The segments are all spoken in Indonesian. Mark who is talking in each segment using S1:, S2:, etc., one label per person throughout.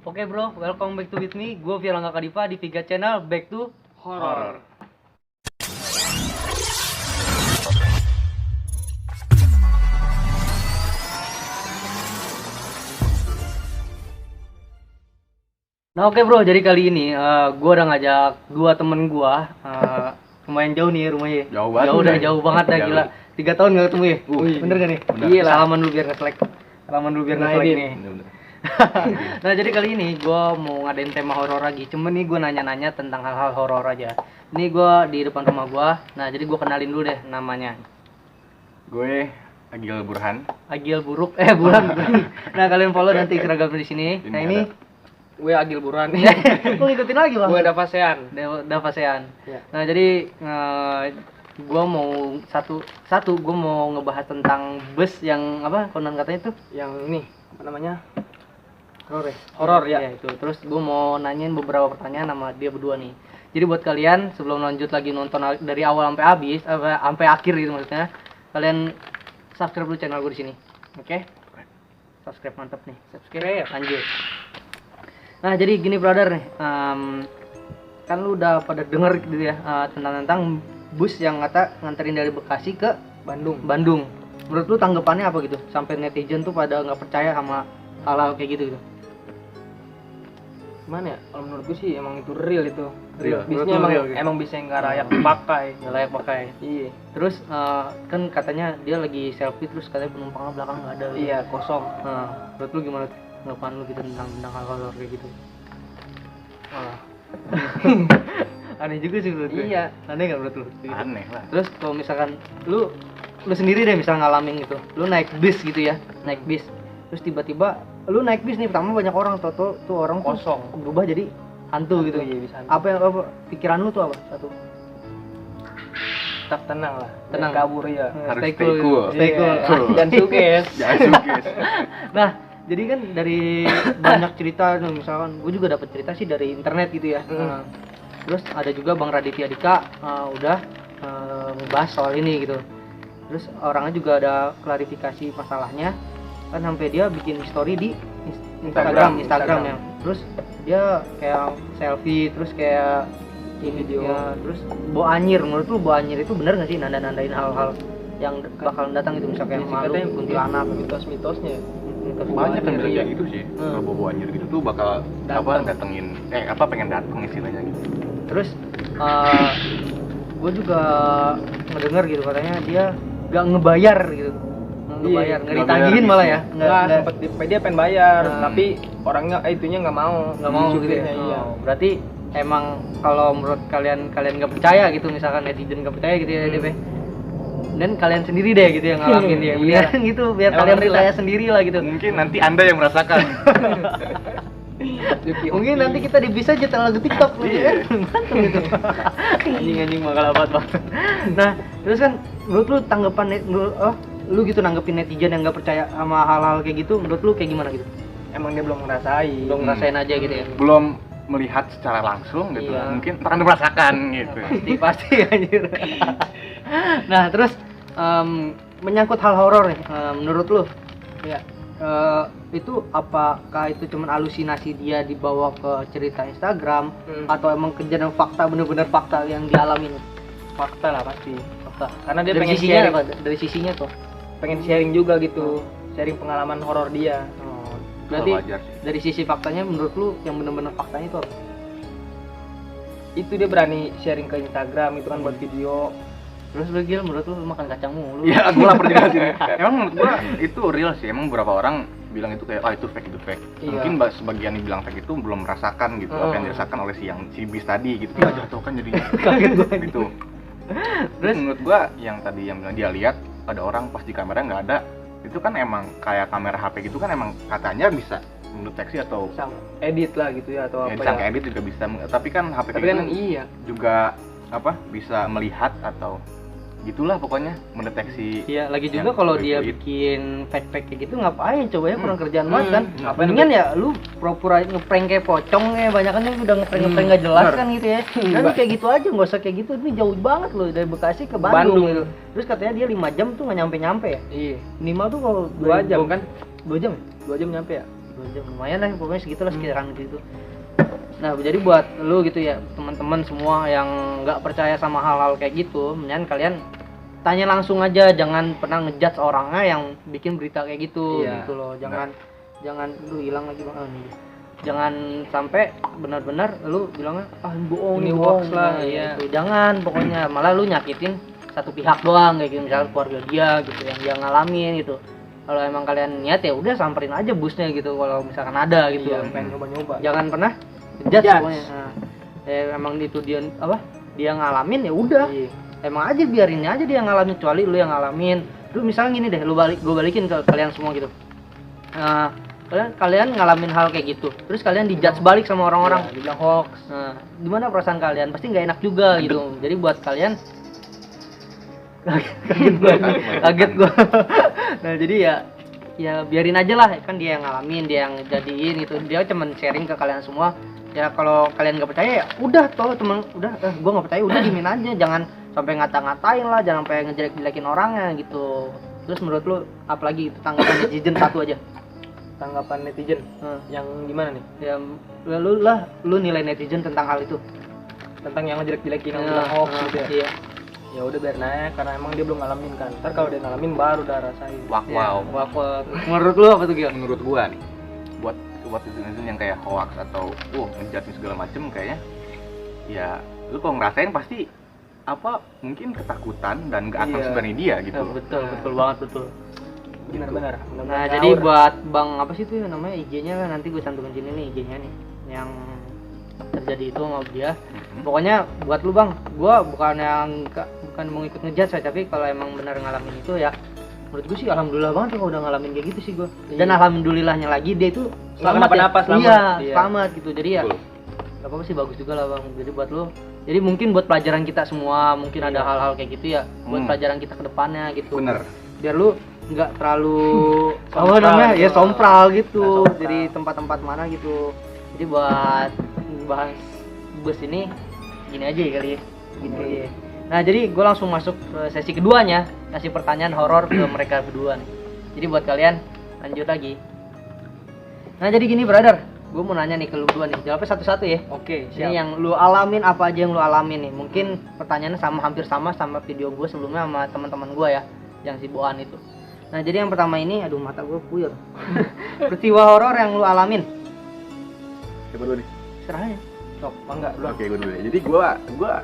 S1: Oke bro, welcome back to with me. Gue Firangga Kadipa di Viga Channel, back to
S2: Horror.
S1: Nah oke bro, jadi kali ini gue udah ngajak dua temen gue. Lumayan jauh nih rumahnya.
S2: Jauh banget.
S1: Jauh banget dah
S2: Jauh.
S1: gila. 3 tahun gak ketemu ya? Bener gak nih?
S2: Bener.
S1: Iya lah. Salaman dulu biar nge-selek. Salaman dulu biar nge-selek nih.
S2: Bener-bener.
S1: Nah jadi kali ini gue mau ngadain tema horor lagi. Cuman nih gue nanya-nanya tentang hal-hal horor aja. Ini gue di depan rumah gue. Nah jadi gue kenalin dulu deh namanya.
S2: Gue Agil Burhan.
S1: Agil Buruk, Buran. Nah kalian follow nanti Instagram di sini. Nah ini
S3: Gue Agil Buran.
S1: gue ngikutin lagi bang.
S3: Gue Davasean.
S1: Davasean.
S3: Ya.
S1: Nah jadi gue mau satu gue mau ngebahas tentang bus yang apa konon katanya tuh
S3: Yang ini apa namanya?
S1: horor ya.
S3: Horor, ya.
S1: Itu. Terus gue mau nanyain beberapa pertanyaan sama dia berdua nih. Jadi buat kalian sebelum lanjut lagi nonton dari awal sampai habis, sampai akhir gitu maksudnya, kalian subscribe dulu channel gue di sini. Oke? Subscribe mantap nih. Subscribe lanjut. Nah jadi gini brother nih, kan lu udah pada denger gitu ya tentang bus yang kata nganterin dari Bekasi ke Bandung. Menurut lu tanggapannya apa gitu? Sampai netizen tuh pada nggak percaya sama hal-hal kayak gitu.
S3: Gimana ya? Kalau menurut gue sih emang itu real itu.
S1: Real.
S3: Bisnya
S1: Menurut lu
S3: emang
S1: real gitu?
S3: emang bisa nggak layak dipakai.
S1: Nggak layak pakai.
S3: Iya.
S1: Terus kan katanya dia lagi selfie terus katanya penumpangnya belakang nggak ada.
S3: Iya, kosong.
S1: Nah, menurut lu gimana tanggapan lu gitu tentang hal-hal kayak gitu? Aneh juga sih menurut gue.
S3: Iya.
S1: Aneh nggak menurut lu? Gitu.
S2: Aneh lah.
S1: Terus kalau misalkan lu sendiri deh misal ngalamin gitu, lu naik bis gitu ya, naik bis, terus tiba-tiba lu naik bis nih pertama banyak orang, tuh orang tuh
S3: Kosong.
S1: berubah jadi hantu gitu.
S3: Iya, bisa.
S1: Apa pikiran lu tuh apa? Satu.
S3: Tetap tenang lah.
S1: Tenang.
S3: Jangan kabur ya.
S2: Harus
S1: Stay
S2: stay
S1: cool.
S2: cool.
S1: Stay cool.
S3: Iya. Dan sukses.
S2: Jangan sukses.
S1: Nah, jadi kan dari banyak cerita tuh, misalkan gue juga dapat cerita sih dari internet gitu ya. Terus ada juga Bang Raditya Dika udah ngebahas soal ini gitu. Terus orangnya juga ada klarifikasi masalahnya kan sampai dia bikin story di Instagram ya. Terus dia kayak selfie terus kayak ini
S3: Video.
S1: ya, terus bau anyir. Menurut lu bau anyir itu bener nggak sih nanda-nandain hal-hal yang bakalan datang itu misalnya kayak malu, kuntilanak gitu.
S3: Mitos-mitosnya.
S2: Banyak yang bilang
S3: Iya.
S2: kayak gitu sih. Kalau bawa anjir gitu tuh bakal datengin pengen dateng istilahnya gitu.
S1: Terus gue juga ngedenger gitu katanya dia gak ngebayar gitu, nggak ngebayar, nggak
S2: nggak
S1: ditagihin
S2: bayar
S1: malah
S2: bisnya.
S1: ya,
S3: Nggak sempet dia pengen bayar,
S1: Nah.
S3: tapi orangnya itunya nggak mau.
S1: nggak mau gitu ya.
S3: Iya.
S1: Oh, berarti emang kalau menurut kalian nggak percaya gitu, misalkan netizen nggak percaya gitu ya DP, dan kalian sendiri deh gitu yang ngalamin dia,
S3: Iya.
S1: biar gitu biar
S3: Emang
S1: kalian
S3: ngeri
S1: percaya
S3: lah.
S1: sendiri lah gitu.
S2: Mungkin nanti Anda yang merasakan.
S1: Mungkin nanti kita di bisa aja lagu TikTok gitu
S2: Iya.
S1: kan. Mantap itu. Anjing bakal banget. Nah, terus kan menurut lu tanggapan lu gitu nanggepin netizen yang nggak percaya sama hal-hal kayak gitu, menurut lu kayak gimana gitu?
S3: Emang dia belum ngerasain.
S1: Belum ngerasain aja gitu ya.
S2: Belum melihat secara langsung gitu.
S1: Iya.
S2: Mungkin akan merasakan gitu.
S1: Pasti anjir. Nah, terus menyangkut hal horor nih, menurut lu
S3: Ya.
S1: itu apakah itu cuman halusinasi dia dibawa ke cerita Instagram atau emang kejadian fakta, bener-bener fakta yang dialamin?
S3: Fakta lah pasti.
S1: Fakta.
S3: Karena dia
S1: dari
S3: pengen
S1: sisinya
S3: sharing.
S1: apa? Dari sisinya tuh.
S3: Pengen sharing juga gitu, sharing pengalaman horor dia.
S1: Berarti
S2: Wajar sih.
S1: dari sisi faktanya menurut lu yang bener-bener faktanya itu apa?
S3: Itu dia berani sharing ke Instagram itu kan buat video.
S1: Terus lu Gil, menurut lu makan kacang mulu?
S2: Iya, gue lapar juga sih. Emang menurut gue itu real sih. Emang beberapa orang bilang itu kayak itu fake.
S3: Iya.
S2: Mungkin sebagian yang bilang fake itu belum merasakan gitu apa yang dirasakan oleh si bis tadi gitu. Nggak jatuh kan jadinya.
S1: Kaget gua
S2: Gitu. Terus menurut gua yang tadi yang bilang dia lihat ada orang pas di kamera nggak ada, itu kan emang kayak kamera HP gitu kan emang katanya bisa mendeteksi atau
S3: Sama edit lah gitu ya atau
S2: ya,
S3: apa
S2: disangka
S3: ya.
S2: edit juga bisa, tapi kan HP
S3: Tapi
S2: kayak
S3: kan
S2: gitu
S3: iya.
S2: juga apa bisa melihat atau gitulah pokoknya mendeteksi.
S1: Iya, lagi juga
S2: Yang
S1: kalau dia
S2: fake-fake.
S1: bikin fake kayak gitu ngapain coba ya, kurang kerjaan banget kan.
S3: Ngapain
S1: Mendingan ya lu pura-pura ngeprank kayak pocong ya, banyak kan yang udah ngeprank nggak jelas
S2: bener.
S1: kan gitu ya. Kan kayak gitu aja, nggak usah kayak gitu. Ini jauh banget loh dari Bekasi ke Bandung gitu. Terus katanya dia 5 jam tuh nggak nyampe ya.
S3: Iya.
S1: Minimal tuh kalau
S3: 2 jam kan?
S1: 2 jam ya?
S3: 2 jam nyampe ya?
S1: 2 jam lumayan lah pokoknya segitulah sekitaran gitu. Nah jadi buat lu gitu ya teman-teman semua yang nggak percaya sama hal-hal kayak gitu, mendingan kalian tanya langsung aja, jangan pernah ngejudge orangnya yang bikin berita kayak gitu.
S3: Iya.
S1: Gitu loh, jangan lu hilang lagi bang. Nih. Jangan sampai benar-benar lu bilangnya bohong
S3: Ini
S1: bohong
S3: hoax lah,
S1: nah,
S3: iya.
S1: gitu. Jangan pokoknya malah lu nyakitin satu pihak doang kayak gitu, misalnya keluarga dia gitu yang dia ngalamin gitu. Kalau emang kalian niat ya udah samperin aja busnya gitu kalau misalkan ada gitu.
S3: Iya, pengen nyoba-nyoba.
S1: Jangan pernah judge
S3: Judge.
S1: pokoknya. Nah, emang itu dia ngalamin ya udah.
S3: Iya.
S1: Emang aja biarin aja dia ngalamin, kecuali lu yang ngalamin. Lu misalnya gini deh, gue balikin ke kalian semua gitu. Kalian ngalamin hal kayak gitu, terus kalian dijudge balik sama orang-orang,
S3: Iya, dibilang hoax.
S1: nah gimana perasaan kalian? Pasti nggak enak juga gitu. Jadi buat kalian kaget gua. Nah jadi ya biarin aja lah, kan dia yang ngalamin, dia yang jadiin itu, dia cuman sharing ke kalian semua. Ya kalau kalian nggak percaya ya udah toh temen, udah gua nggak percaya udah diemin aja, jangan sampai ngata-ngatain lah, jangan sampai ngejelek-jelekin orangnya gitu. Terus menurut lu apalagi itu tanggapan netizen satu aja?
S3: Tanggapan netizen yang gimana nih?
S1: Ya lu nilai netizen tentang hal itu.
S3: Tentang yang ngejelek-jelekin yang bilang hoax gitu ya.
S1: Iya.
S3: Ya udah biarin aja karena emang dia belum ngalamin kan. Ntar kalau dia ngalamin baru udah rasain.
S2: Wow.
S1: Menurut lu apa tuh Gil?
S2: Menurut gua nih, buat netizen yang kayak hoax atau ngejudge segala macem kayaknya, ya lu kalau ngerasain pasti mungkin ketakutan dan gak akan sebenarnya dia gitu.
S1: Betul banget betul.
S3: Benar-benar.
S1: Nah jadi buat Bang apa sih tuh namanya IG-nya kan, nanti gue cantumin sini nih IG-nya nih yang terjadi itu sama dia. Pokoknya buat lu Bang, gue bukan mau ikut ngejudge tapi kalau emang benar ngalamin itu ya menurut gue sih alhamdulillah banget ya kalau udah ngalamin kayak gitu sih gue. Dan alhamdulillahnya lagi dia itu selamat ya. Selamat gitu. Jadi ya gak apa-apa sih, bagus juga lah Bang. Jadi buat lu, jadi mungkin buat pelajaran kita semua, mungkin ada hal-hal kayak gitu ya buat pelajaran kita ke depannya gitu.
S2: Bener.
S1: Biar lu nggak terlalu sompral gitu.
S3: Sompral.
S1: Jadi tempat-tempat mana gitu. Jadi buat bahas bus ini gini aja ya kali ya. Gini aja. Nah jadi gue langsung masuk ke sesi keduanya, kasih pertanyaan horor ke mereka berdua nih. Jadi buat kalian lanjut lagi. Nah jadi gini brother, gue mau nanya nih ke lu berdua nih, jawabnya satu-satu ya.
S3: Oke,
S1: Ini
S3: siap.
S1: yang lu alamin, apa aja yang lu alamin nih. Mungkin pertanyaannya hampir sama video gue sebelumnya sama teman-teman gue ya, yang si Boan itu. Nah jadi yang pertama ini, aduh mata gue puyur. Peristiwa horor yang lu alamin.
S2: Coba dulu nih.
S1: Serah aja.
S3: Sok, mangga dulu.
S2: Oke, gue dulu ya. Jadi gua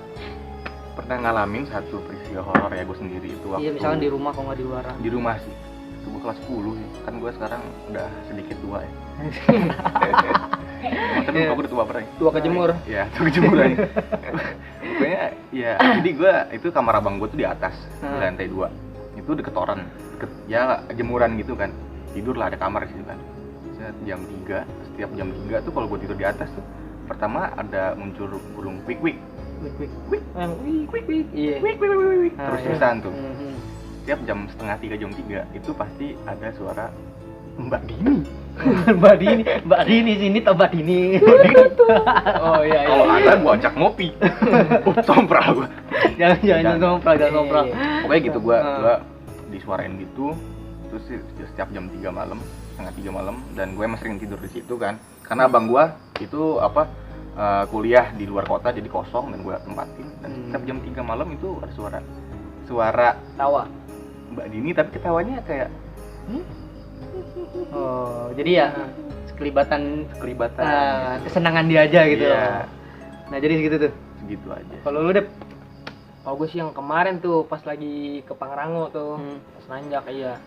S2: pernah ngalamin satu peristiwa horor ya gue sendiri itu waktu.
S1: Iya misalkan di rumah kalau nggak di luar.
S2: Di rumah sih. Itu gue kelas 10 ya. Kan gue sekarang udah sedikit tua ya. Tapi gue udah tua pernah.
S3: Tua kejemur.
S2: Ya, tua kejemur aja. Pokoknya ya, jadi gue itu kamar abang gue tuh di atas, di lantai 2. Itu deket toren, ya jemuran gitu kan. Tidur lah, ada kamar di situ kan. Setiap jam 3 tuh kalau gue tidur di atas tuh pertama ada muncul burung wik.
S3: Iya.
S2: Terus-terusan tuh. Setiap jam setengah 3, jam 3 itu pasti ada suara Mbak Dini.
S1: Mbak Dini sini atau Mbak Dini?
S3: Oh iya.
S2: Kalau ada gua ajak ngopi. Sompral gua.
S1: Jangan ngompral.
S2: Pokoknya gitu gua disuarain gitu. Terus setiap jam 3 malam, setengah 3 malam, dan gue emang sering tidur di situ kan. Karena abang gua itu kuliah di luar kota jadi kosong dan gua tempatin. Dan setiap jam 3 malam itu ada suara
S3: Tawa.
S2: Mbak Dini, tapi ketawanya kayak
S1: Oh, jadi ya sekelibatan kesenangan dia aja gitu.
S2: Iya.
S1: Nah, jadi segitu tuh.
S2: Segitu aja.
S1: Kalau lu deh
S3: Kalau gue sih yang kemarin tuh pas lagi ke Pangrango tuh, pas nanjak iya.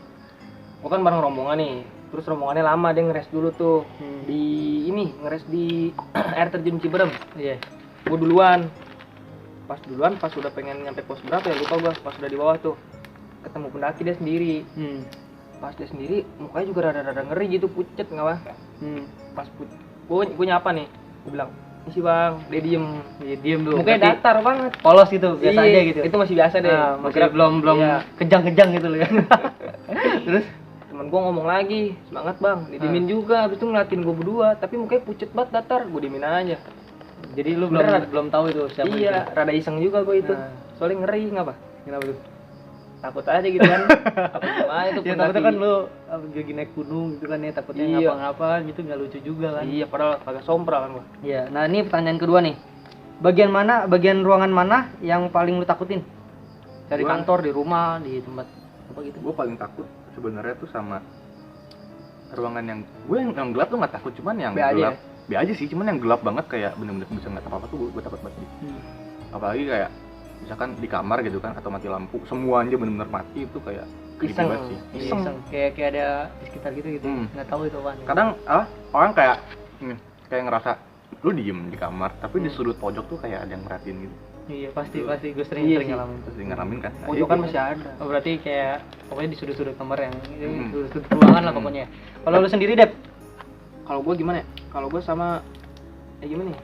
S3: Gue kan bareng rombongan nih. Terus rombongannya lama, dia ngeres dulu tuh ngeres di air terjun Ciberem.
S1: Iya.
S3: Gue duluan. Pas udah pengen nyampe pos berapa ya lupa gue. Pas udah di bawah tuh ketemu pendaki dia sendiri. Pas dia sendiri mukanya juga rada-rada ngeri gitu, pucet nggak bang? Pas gue nyapa nih, gue bilang ini sih bang, dia diem dulu. Mukanya datar banget,
S1: polos gitu, biasa aja gitu.
S3: Itu masih biasa deh.
S1: Nah, masih belum kejang-kejang gitu loh ya. Terus
S3: temen gue ngomong lagi, semangat bang, didiemin juga. Habis itu ngeliatin gue berdua, tapi mukanya pucet banget, datar. Gue diemin aja.
S1: Jadi lu belum tahu itu siapa?
S3: Iya, rada iseng juga gue itu. Soalnya ngeri, ngapa?
S1: Kenapa tuh?
S3: takut aja gitu kan. Apa gimana itu
S1: Ya takutnya kan lu lagi naik gunung gitu kan ya, takutnya
S3: Iya.
S1: ngapa-ngapa gitu nggak lucu juga kan.
S3: Iya, padahal agak sompral kan gua.
S1: Iya. Nah ini pertanyaan kedua nih. Bagian ruangan mana yang paling lu takutin? Dari
S2: Gua-
S1: kantor, di rumah, di tempat apa gitu?
S2: Gue paling takut sebenarnya tuh sama ruangan yang yang gelap tuh nggak takut, cuman yang
S3: Be aja
S2: gelap be aja sih, cuman yang gelap banget kayak bener-bener bisa nggak apa-apa tuh gue takut banget. Apalagi kayak misalkan di kamar gitu kan atau mati lampu semuanya bener-bener mati, itu kayak creepy
S3: Iseng.
S2: banget sih.
S1: Iseng. Kayak ada di sekitar gitu gitu.
S2: Hmm.
S1: Nggak tahu itu apaan.
S2: Kadang orang kayak kayak ngerasa lu diem di kamar tapi di sudut pojok tuh kayak ada yang merhatiin gitu,
S1: Iya pasti gue
S3: Iya
S1: sering
S3: sih.
S1: ngalamin.
S2: terus ngalamin kan. Nah,
S3: Pojokan
S2: iya,
S3: masih ada.
S1: Oh, berarti kayak pokoknya di sudut-sudut kamar yang
S2: Hmm.
S1: sudut-sudut ruangan lah pokoknya. Kalau lu sendiri Dep?
S3: Kalau gua gimana ya? Kalau gua sama gimana ya?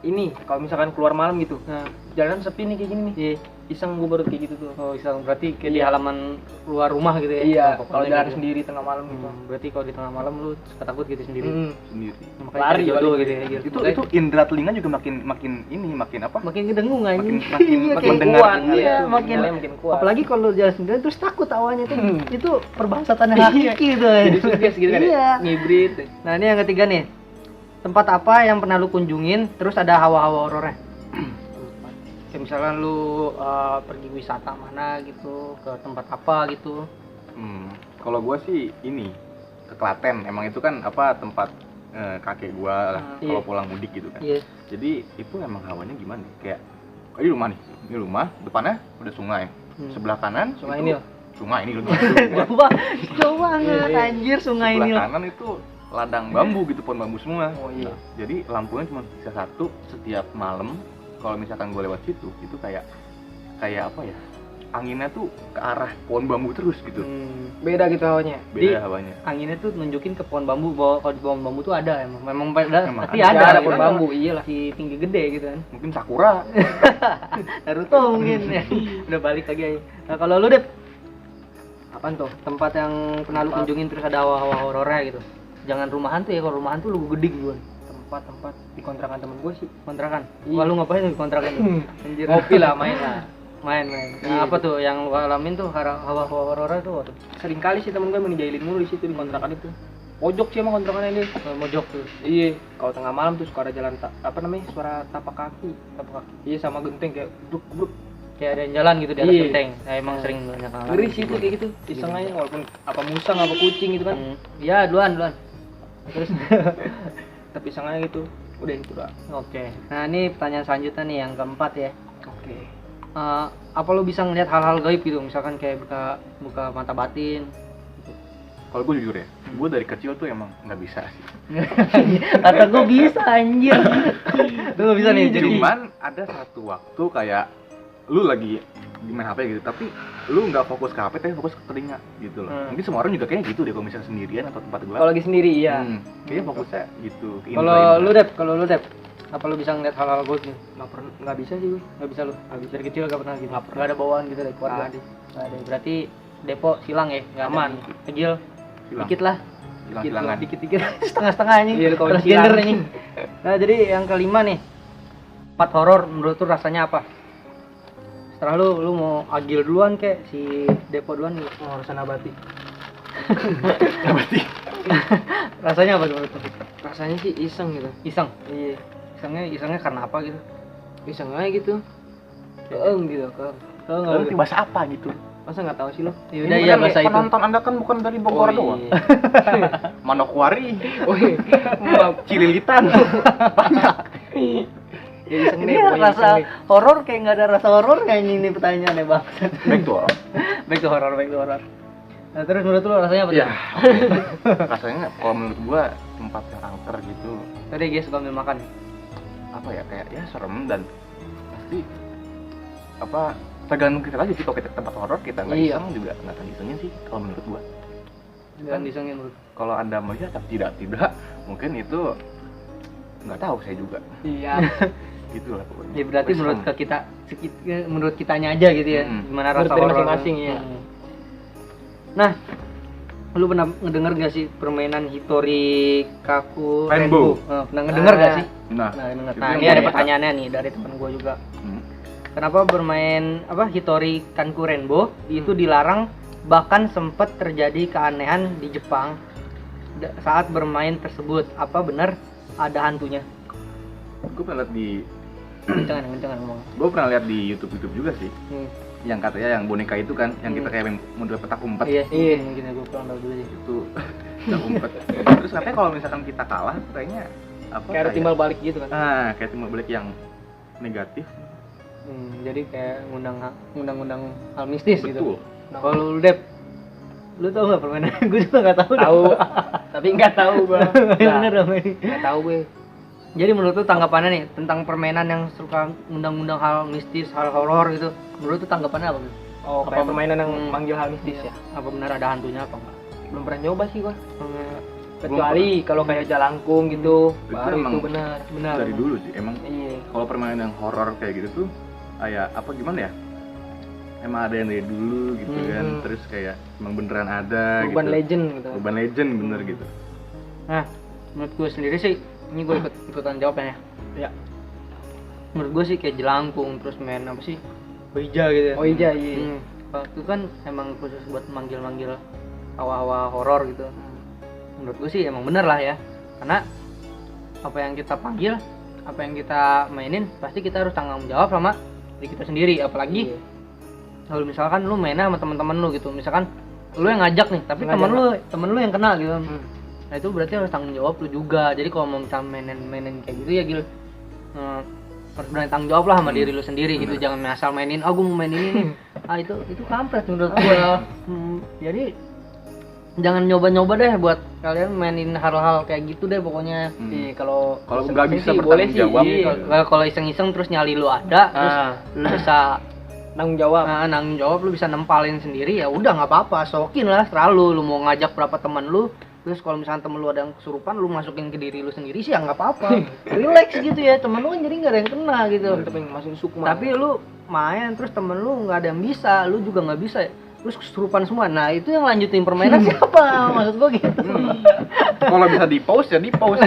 S3: Ini kalau misalkan keluar malam gitu.
S1: Nah,
S3: Jalanan sepi nih kayak gini nih.
S1: iya.
S3: Iseng gua baru kayak gitu tuh.
S1: Oh, iseng berarti kayak di
S3: Iya.
S1: halaman luar rumah gitu ya.
S3: Iya,
S1: Oh,
S3: kalau
S1: pokoknya
S3: jalan
S1: gitu.
S3: sendiri tengah malam gitu.
S1: Berarti kalau di tengah malam lu suka takut gitu sendiri.
S2: sendiri.
S1: Makanya
S3: Lari
S1: cari jodoh
S3: balik.
S1: gitu ya. Gitu.
S2: Itu indera telinga juga makin apa?
S1: makin kedengung
S2: Makin
S1: anjing.
S2: makin
S1: Iya,
S2: makin
S1: kayak
S2: dengar
S3: kuat,
S2: dengar
S1: iya,
S2: itu.
S1: makin
S3: makin kuat.
S1: apalagi kalau jalan sendirian terus takut awalnya tuh. Itu perbahasatannya
S3: Iya.
S1: hakiki gitu.
S3: Jadi suges gitu kan
S1: Iya.
S3: ya. Ngibrit.
S1: Nah, ini yang ketiga nih. Tempat apa yang pernah lu kunjungin terus ada hawa-hawa horornya? Kayak misalkan lu pergi wisata mana gitu, ke tempat apa gitu.
S2: Kalau gua sih ini ke Klaten, emang itu kan apa tempat kakek gua lah
S1: Iya.
S2: kalau pulang mudik gitu kan.
S1: Iya.
S2: Jadi itu emang hawanya gimana? Kayak ini rumah nih, ini rumah depannya udah sungai, sebelah kanan
S1: Sungai
S2: itu-
S1: Nil.
S2: sungai ini loh.
S1: Wah, jauh banget
S3: Iya.
S1: anjir Sungai
S2: Sebelah
S1: Nil.
S2: kanan itu ladang bambu gitu, pohon bambu semua.
S3: Oh iya.
S2: Jadi lampunya cuma bisa satu setiap malam. Kalau misalkan gue lewat situ, itu kayak apa ya? Anginnya tuh ke arah pohon bambu terus gitu.
S3: Beda gitu hawanya.
S2: Beda
S1: Di-
S2: hawanya.
S1: Anginnya tuh nunjukin ke pohon bambu bahwa kalau di pohon bambu tuh ada memang ada,
S2: Emang
S1: pasti
S2: ada.
S1: ada,
S3: Ada
S1: gitu.
S3: pohon bambu, iyalah.
S1: Si tinggi gede gitu kan.
S2: Mungkin sakura.
S1: Naruto mungkin ya. Udah balik lagi aja. Nah, kalau lu Dep,
S3: Apaan tuh?
S1: tempat yang pernah lu kunjungin terus ada hawa-hawa horornya gitu. Jangan rumah hantu ya, kalau rumah hantu lu gede duluan.
S3: Tempat di kontrakan temen gue sih.
S1: Kontrakan.
S3: Iya.
S1: Wah, lu ngapain tuh di kontrakan tuh? Anjir.
S3: Ngopi lah, main lah.
S1: Main.
S3: Iya.
S1: Nah, apa tuh yang lu alamin tuh hawa-hawa horornya tuh? Waduh.
S3: Sering kali sih temen gue menjailin mulu di situ di kontrakan itu. Pojok sih emang kontrakannya ini.
S1: Mojok tuh.
S3: Iya, kalau tengah malam tuh suka ada jalan suara tapak kaki. Iya, sama genteng kayak bruk.
S1: Kayak ada yang jalan gitu di atas
S3: Iya.
S1: genteng. Nah, emang sering banyak ngalamin.
S3: Ngeri sih itu kayak gitu. Iseng aja walaupun apa musang apa kucing gitu kan.
S1: Iya, duluan. Terus
S3: Tapi iseng aja gitu. Udah itu doang.
S1: oke. Nah, ini pertanyaan selanjutnya nih yang keempat ya.
S3: Oke.
S1: Apa lu bisa ngeliat hal-hal gaib gitu, misalkan kayak buka mata batin?
S2: Kalau gue jujur ya, gue dari kecil tuh emang nggak bisa sih.
S1: Kata gue bisa anjir. Lu nggak bisa nih jadi.
S2: Cuman ada satu waktu kayak lu lagi main HP gitu, tapi lu nggak fokus ke HP tapi fokus ke telinga gitu loh. Mungkin semua orang juga kayaknya gitu deh kalau misalnya sendirian atau tempat gelap.
S3: Kalau lagi sendiri iya.
S2: Kayaknya fokusnya gitu. ke
S1: Kalau
S2: indra-indra.
S1: lu Dep, apa lu bisa ngeliat hal-hal gaib nih?
S3: Nggak bisa sih gue.
S1: Nggak bisa lu. Dari kecil gak pernah gitu.
S3: Nggak pernah.
S1: Nggak ada bawaan gitu dari keluarga.
S3: Nggak ada.
S1: Nggak ada. Berarti Depo silang ya, nggak
S3: Aman.
S1: Kecil,
S2: Hilang.
S1: dikit lah.
S2: Hilang-hilangan.
S1: Dikit-dikit. Setengah-setengah anjing.
S3: Iya, lu kawan
S1: Transgender
S3: silang.
S1: anjing. Nah, jadi yang kelima nih. Tempat horor menurut lu rasanya apa? Setelah lu mau agil duluan kek, si Depo duluan nih.
S3: Oh, harus nabati.
S2: Berarti
S1: Rasanya apa menurut lu?
S3: Rasanya sih iseng gitu.
S1: Iseng.
S3: Iya.
S1: Isengnya karena apa gitu?
S3: Iseng aja gitu. Keeng gitu, keeng.
S1: Tahu
S2: lu ngerti bahasa apa gitu?
S3: Masa nggak tahu sih lo?
S1: Ya
S2: Ini
S1: udah
S2: kan
S1: iya bahasa itu.
S2: penonton Anda kan bukan dari Bogor doang. Manokwari,
S3: Oh iya. Maaf.
S2: Cililitan. Banyak.
S3: Ya iseng
S1: Ini
S3: deh pokoknya
S1: rasa
S3: iseng deh.
S1: horor kayak nggak ada rasa horor kayak ini pertanyaannya bang.
S2: Baik tuh orang.
S1: Back to horror. Nah, terus menurut lu rasanya apa tuh?
S2: Ya, oke. Rasanya kalau menurut gua tempat yang angker gitu,
S1: Tadi guys suka ambil makan.
S2: apa ya, kayak ya serem dan pasti apa tergantung kita lagi sih. Kalau kita ke tempat horor kita nggak
S3: Iya.
S2: iseng juga nggak akan isengin sih kalau menurut gua.
S1: Kan disengin menurut.
S2: Kalau Anda melihat tapi tidak mungkin itu nggak tahu saya juga.
S3: Iya.
S2: Gitu lah pokoknya.
S1: Ya berarti
S2: Wes,
S1: menurut
S2: serem.
S1: ke kita menurut kitanya aja gitu ya. Gimana
S3: Menurut
S1: rasa
S3: dari
S1: horor
S3: masing-masing, ya.
S1: Nah, lu pernah ngedenger gak sih permainan Hitori Kaku
S2: Rainbow.
S1: Pernah ngedenger gak sih?
S2: Nah,
S1: Nah, denger.
S2: itu
S1: Nah,
S2: yang
S1: ini ada
S2: gua-
S1: pertanyaannya nih dari temen gue juga.
S2: Hmm.
S1: Kenapa bermain Hitori Kanku Renbo itu dilarang, bahkan sempat terjadi keanehan di Jepang saat bermain tersebut. Apa benar ada hantunya?
S2: Gue pernah lihat di
S1: Kencengan ngomong.
S2: gue pernah lihat di YouTube juga sih. Yang katanya yang boneka itu kan, yang kita kayak model petak umpet.
S1: Iya, mungkin gue kurang tahu dulu sih.
S2: Itu petak umpet. Terus katanya kalau misalkan kita kalah, kayaknya apa?
S3: Kayak ada timbal balik gitu kan.
S2: Kayak timbal balik yang negatif.
S1: Jadi kayak ngundang hal mistis gitu.
S2: Betul.
S1: Nah, kalau lu Dep, lu tau nggak permainan? Gue juga nggak tahu.
S3: Tahu. Tapi nggak tahu gua.
S1: Bener dong ini.
S3: Nggak tahu gue.
S1: Jadi menurut lu tanggapannya nih tentang permainan yang suka ngundang-ngundang hal mistis, hal horor gitu. Menurut lu tanggapannya apa?
S3: Oh, kayak permainan yang manggil hal mistis ya.
S1: Apa benar ada hantunya apa enggak?
S3: Belum pernah nyoba sih gua. Kecuali kalau kayak jalangkung gitu,
S2: Itu
S3: baru
S2: emang
S3: itu benar.
S2: Dari dulu sih emang.
S3: Iya.
S2: Kalau permainan yang horor kayak gitu tuh kayak apa gimana ya? Emang ada yang dari dulu gitu kan. Terus kayak emang beneran ada
S3: Urban
S2: gitu.
S3: legend gitu.
S2: Urban legend bener gitu.
S1: Nah, menurut gue sendiri sih, ini gue ikutan jawabnya ya.
S3: Ya.
S1: Menurut gue sih kayak jelangkung, terus main apa sih? Ouija gitu ya.
S3: Oh iya, iya.
S1: Kalau itu kan emang khusus buat manggil-manggil hawa-hawa horor gitu. Menurut gue sih emang bener lah ya. Karena apa yang kita panggil, apa yang kita mainin, pasti kita harus tanggung jawab sama diri kita sendiri. Apalagi kalau misalkan lu mainnya sama teman-teman lu gitu, misalkan lu yang ngajak nih, tapi temen lu yang kena gitu. Nah itu berarti harus tanggung jawab lu juga. Jadi kalau mau misalnya mainin kayak gitu ya Gil, harus berani tanggung jawab lah sama diri lu sendiri gitu. Jangan asal mainin, gue mau main ini nih. Itu kampret menurut gua. Jadi jangan nyoba-nyoba deh buat kalian mainin hal-hal kayak gitu deh pokoknya. Kalau
S2: nggak bisa
S3: boleh
S2: bertanggung jawab,
S1: kalau iseng-iseng terus nyali lu ada, terus lu bisa
S3: tanggung jawab.
S1: Nanggung jawab, lu bisa nempalin sendiri, ya udah nggak apa-apa, sokin lah selalu. Lu mau ngajak berapa teman lu, terus kalau misalnya temen lu ada yang kesurupan, lu masukin ke diri lu sendiri sih ya nggak apa-apa. Relax gitu ya, temen lu kan jadi nggak ada yang kena gitu.
S3: Masukin sukma.
S1: Tapi lu main terus temen lu nggak ada yang bisa, lu juga nggak bisa, terus kesurupan semua. Nah itu yang lanjutin permainan siapa? Maksud gua gitu.
S2: Kalau bisa di pause ya di pause.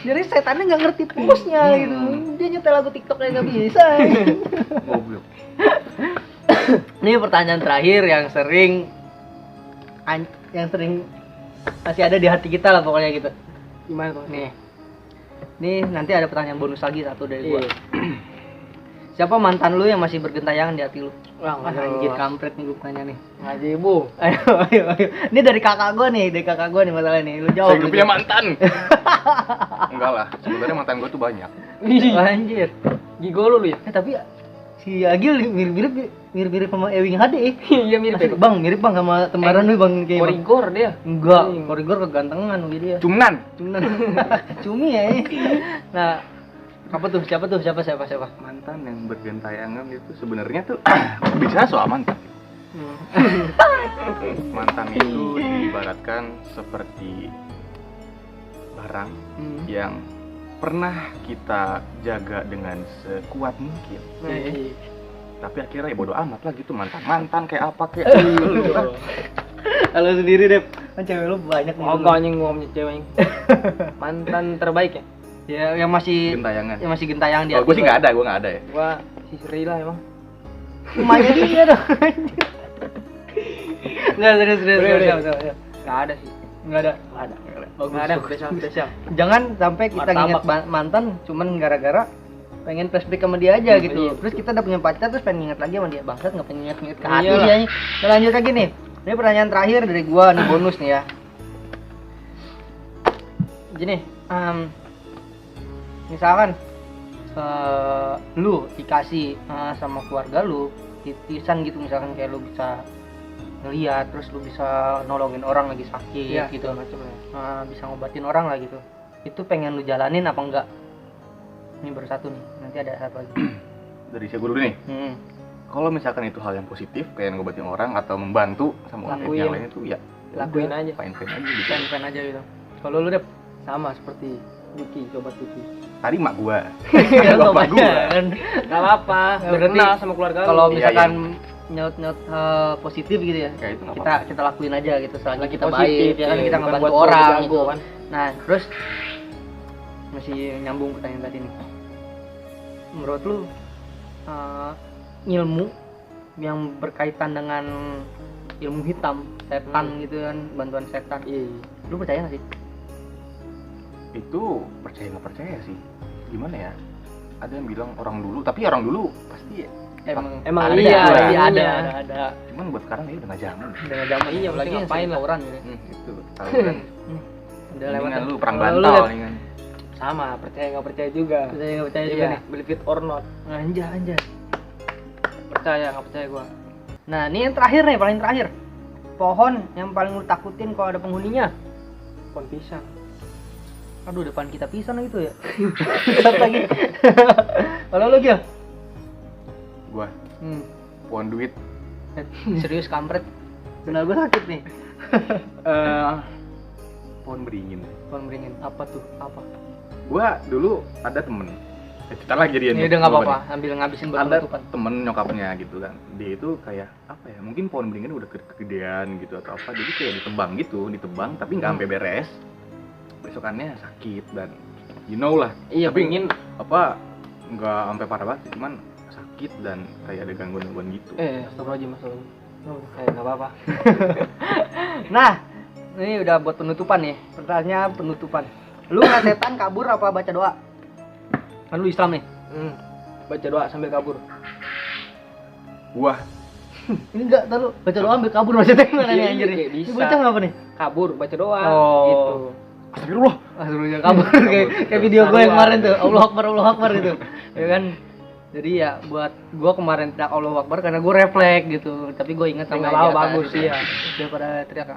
S1: Jadi setannya nggak ngerti pause-nya gitu. Dia nyetel lagu TikTok kayak nggak bisa.
S2: Goblok.
S1: Ini pertanyaan terakhir yang sering masih ada di hati kita lah pokoknya gitu.
S3: Gimana tuh?
S1: Nih nanti ada pertanyaan bonus lagi satu dari gua. Siapa mantan lu yang masih bergentayangan di hati lu?
S3: Wah,
S1: Anjir kampret nih gua tanya nih.
S3: Ngaji bu.
S1: Ayo. Ini dari kakak gua nih masalah nih. Lu jawab.
S2: Saya punya mantan. Enggak lah, sebenarnya mantan gue tuh banyak.
S1: Anjir.
S3: Gigolo lu ya?
S1: Tapi si Agil mirip sama Ewing HD.
S3: Iya mirip.
S1: Bang, mirip bang sama tembaran lu bang kayak.
S3: Korigor dia.
S1: Enggak, Korigor kegantengan dia.
S2: Cuman.
S1: Cumi ya. Nah, apa tuh? Siapa?
S2: Mantan yang bergentayangan itu sebenarnya tuh bicara soal mantan. Mantan itu diibaratkan seperti barang yang pernah kita jaga dengan sekuat mungkin. Tapi akhirnya ya bodo amat lah gitu, mantan kayak apa kayak.
S1: Kalau sendiri deh, kan cewek lu banyak nih.
S3: Enggak anjing gua punya cewek. Mantan terbaik ya?
S1: Ya yang masih
S2: gentayangan.
S1: Yang masih gentayangan dia.
S2: Oh, gue sih nggak ada ya.
S3: Gua si Sri lah emang.
S1: Emaknya dia dong. Enggak serius.
S3: Enggak ada sih.
S1: Enggak ada.
S3: Bagus. Enggak ada, udah siap.
S1: Jangan sampai kita nginget mantan cuman gara-gara pengen flashback sama dia aja gitu. Terus kita udah punya pacar terus pengen inget lagi sama dia. Bangsat enggak pengen inget ke hati dia nih. Kita lanjut lagi nih. Ini pertanyaan terakhir dari gua nih, bonus nih ya. Gini, misalkan lu dikasih sama keluarga lu titisan gitu, misalkan kayak lu bisa ngeliat, terus lu bisa nolongin orang lagi sakit gitu, bisa ngobatin orang lah gitu, itu pengen lu jalanin apa enggak? Ini baru satu nih, nanti ada satu lagi.
S2: Dari saya dulu nih. Kalau misalkan itu hal yang positif kayak ngobatin orang atau membantu sama orang yang lain itu ya
S3: lakuin aja.
S2: Fine aja gitu.
S1: Fine aja gitu. Kalau lu Dep?
S3: Sama seperti Duki, coba Duki.
S2: Tadi mak gua.
S1: Bapak gua kan.
S3: Enggak apa-apa.
S1: Berarti
S3: Kenal sama keluarga lu.
S1: Kalau misalkan nyaut positif gitu ya.
S2: Kayak itu enggak apa-apa.
S1: Kita lakuin aja gitu, selagi kita
S3: positif,
S1: baik, ya kan kita
S3: bukan
S1: ngebantu
S3: buat
S1: orang
S3: jago,
S1: gitu
S3: kan.
S1: Nah, terus masih nyambung pertanyaan tadi nih. Menurut lu ilmu yang berkaitan dengan ilmu hitam, setan gitu kan, bantuan setan.
S3: Iya.
S1: Lu percaya gak sih?
S2: Itu percaya nggak percaya sih, gimana ya, ada yang bilang orang dulu, tapi orang dulu pasti
S3: Emang
S1: ada,
S3: iya,
S1: ada.
S2: cuman buat sekarang ya udah nggak zaman.
S1: Dengan zaman
S3: Iya,
S1: lagi yang
S3: ngapain
S1: sering
S3: lah.
S1: tawuran gitu.
S2: Itu tawuran.
S1: Udah lewat.
S2: Mendingan lu perang
S1: Kalau lu
S2: bantal
S1: liat-
S2: nih kan.
S3: sama, percaya nggak percaya juga.
S1: Percaya nggak percaya juga
S3: Iya,
S1: nih.
S3: believe it or not.
S1: Anjay.
S3: Percaya nggak percaya gua.
S1: Nah, ini yang terakhir nih, paling terakhir. Pohon yang paling lu takutin kalau ada penghuninya.
S3: Pohon pisang.
S1: Aduh, depan kita pisang gitu ya. Sat lagi. Kalau lu Gil?
S2: Gua
S1: Hmm.
S2: pohon duit.
S1: Serius kampret. Benar gua sakit nih.
S2: Pohon beringin.
S1: Pohon beringin. Apa tuh? Apa?
S2: Gua dulu ada temen, cerita lagi jadian.
S1: Ini udah nggak apa-apa, ambil ngabisin buat
S2: Ada
S1: penutupan.
S2: temen nyokapnya gitu kan, dia itu kayak apa ya, mungkin pohon beringin udah kegedean gitu atau apa, jadi kayak ditebang tapi nggak sampai beres, besokannya sakit dan you know lah.
S3: Iya,
S2: tapi
S3: beringin.
S2: apa nggak sampai parah banget sih, cuman sakit dan kayak ada gangguan gitu.
S3: Astagfirullahaladzim, astagfirullahaladzim. Nggak apa-apa.
S1: Nah, ini udah buat penutupan nih. Pertanyaan penutupan. Lu nggak setan kabur apa baca doa? Kan lu Islam nih.
S3: Baca doa sambil kabur.
S2: Wah,
S1: Ini enggak tahu baca doa ambil kabur maksudnya gimana nih
S3: Iya,
S1: anjir?
S3: iya,
S1: Ini
S3: bisa.
S1: bocah ngapa nih?
S3: Kabur, baca doa.
S1: Oh.
S3: Gitu.
S2: astagfirullah.
S1: Astagfirullah kabur kayak video gue yang kemarin tuh. Allahu Akbar gitu. Ya kan? Jadi ya buat gue kemarin teriak Allahu Akbar karena gue refleks gitu. Tapi gue ingat sama
S3: Nggak
S1: yang di
S3: apa-apa,
S1: atas
S3: bagus,
S1: gitu.
S3: iya.
S1: Daripada teriak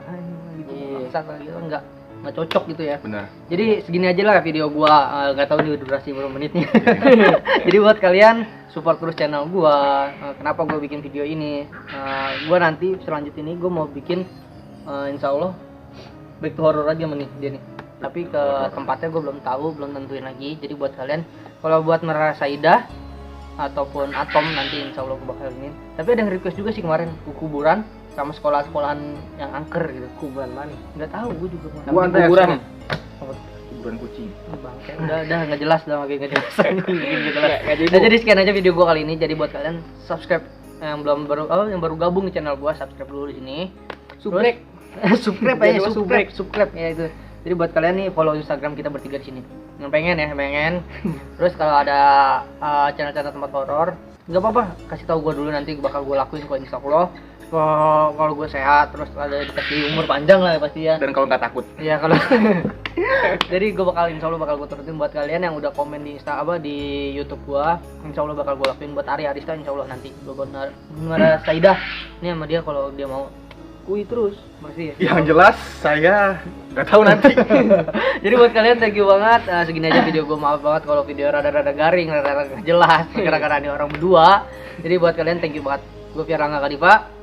S1: gitu.
S3: Iya.
S1: Bangsat gitu enggak cocok gitu ya.
S2: Benar.
S1: Jadi segini aja lah video gua, nggak tahu nih durasi berapa menitnya. Jadi buat kalian support terus channel gua. Kenapa gua bikin video ini? Gua nanti selanjutnya ini gua mau bikin insya Allah back to horror aja nih dia nih. Tapi ke tempatnya gua belum tahu, belum tentuin lagi. Jadi buat kalian kalau buat Merasaidah ataupun Atom nanti insya Allah gua bakal ini. Tapi ada yang request juga sih kemarin kuburan sama sekolah-sekolahan yang angker gitu.
S3: Kuburan mana?
S1: Nggak tahu gua juga.
S2: Gua ada
S3: kuburan.
S2: kuburan kucing.
S1: Bangke. Udah nggak jelas, udah makin nggak jelas. Nggak jelas.
S3: Nggak jadi.
S1: Nah, jadi sekian aja video gua kali ini. Jadi buat kalian subscribe yang belum yang baru gabung di channel gua, subscribe dulu di sini.
S3: Subrek.
S1: Subscribe aja, subscribe ya itu. Jadi buat kalian nih follow Instagram kita bertiga di sini. Yang pengen. Terus kalau ada channel-channel tempat horor, nggak apa-apa, kasih tahu gua dulu, nanti bakal gua lakuin kok insyaallah. Kalau gue sehat, terus ada dikasih umur panjang lah pasti ya.
S2: Dan kalau nggak takut,
S1: Iya kalau jadi gue bakal insya Allah bakal gue turutin buat kalian yang udah komen di di YouTube gua, insya Allah bakal gue lakuin buat Ari Arista, insya Allah nanti gue benar Saidah ini sama dia kalau dia mau kui terus masih ya.
S2: yang jelas saya nggak tahu nanti.
S1: Jadi buat kalian thank you banget. Segini aja video gue, maaf banget kalau video rada-rada garing, rada-rada nggak jelas gara-gara ini orang berdua. Jadi buat kalian thank you banget. Gue Firangga Kadifa.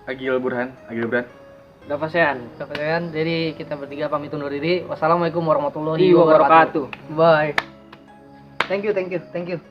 S2: Agil Burhan.
S3: Dafasean.
S1: Jadi kita bertiga pamit undur diri. Wassalamualaikum warahmatullahi
S3: Wabarakatuh.
S1: Bye. Thank you.